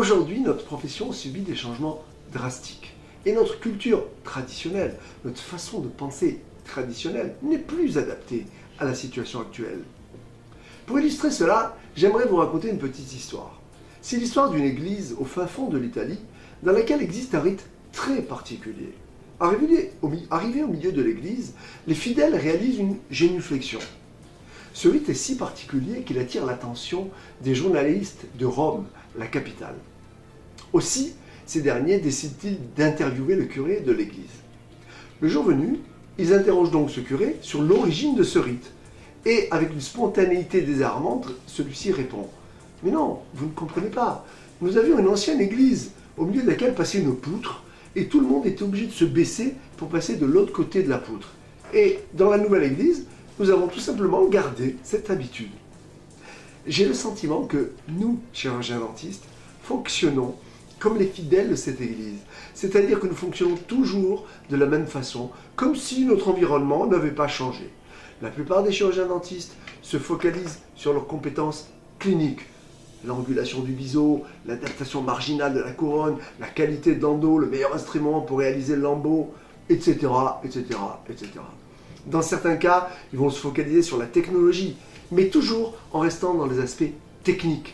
Aujourd'hui, notre profession subit des changements drastiques. Et notre culture traditionnelle, notre façon de penser traditionnelle, n'est plus adaptée à la situation actuelle. Pour illustrer cela, j'aimerais vous raconter une petite histoire. C'est l'histoire d'une église au fin fond de l'Italie, dans laquelle existe un rite très particulier. Arrivés au milieu de l'église, les fidèles réalisent une génuflexion. Ce rite est si particulier qu'il attire l'attention des journalistes de Rome, la capitale. Aussi, ces derniers décident-ils d'interviewer le curé de l'église. Le jour venu, ils interrogent donc ce curé sur l'origine de ce rite. Et avec une spontanéité désarmante, celui-ci répond « Mais non, vous ne comprenez pas. Nous avions une ancienne église au milieu de laquelle passait une poutre et tout le monde était obligé de se baisser pour passer de l'autre côté de la poutre. Et dans la nouvelle église, nous avons tout simplement gardé cette habitude. » J'ai le sentiment que nous, chirurgiens dentistes, fonctionnons comme les fidèles de cette église. C'est-à-dire que nous fonctionnons toujours de la même façon, comme si notre environnement n'avait pas changé. La plupart des chirurgiens dentistes se focalisent sur leurs compétences cliniques. L'angulation du biseau, l'adaptation marginale de la couronne, la qualité de l'endo, le meilleur instrument pour réaliser le lambeau, etc., etc., etc. Dans certains cas, ils vont se focaliser sur la technologie, mais toujours en restant dans les aspects techniques.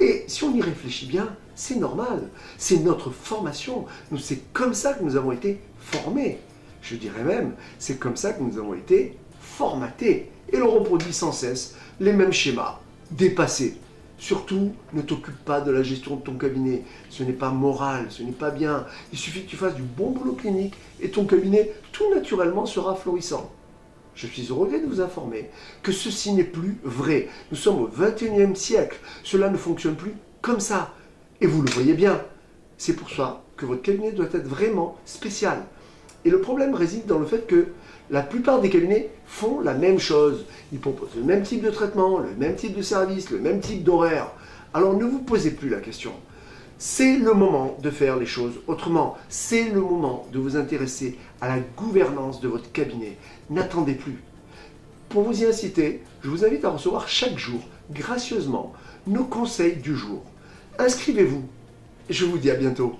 Et si on y réfléchit bien, c'est normal, c'est notre formation, c'est comme ça que nous avons été formés. Je dirais même, c'est comme ça que nous avons été formatés. Et l'on reproduit sans cesse les mêmes schémas, dépassés. Surtout, ne t'occupe pas de la gestion de ton cabinet. Ce n'est pas moral, ce n'est pas bien. Il suffit que tu fasses du bon boulot clinique et ton cabinet, tout naturellement, sera florissant. Je suis au regret de vous informer que ceci n'est plus vrai. Nous sommes au XXIe siècle. Cela ne fonctionne plus comme ça. Et vous le voyez bien. C'est pour ça que votre cabinet doit être vraiment spécial. Et le problème réside dans le fait que la plupart des cabinets font la même chose. Ils proposent le même type de traitement, le même type de service, le même type d'horaire. Alors ne vous posez plus la question. C'est le moment de faire les choses autrement. C'est le moment de vous intéresser à la gouvernance de votre cabinet. N'attendez plus. Pour vous y inciter, je vous invite à recevoir chaque jour, gracieusement, nos conseils du jour. Inscrivez-vous. Je vous dis à bientôt.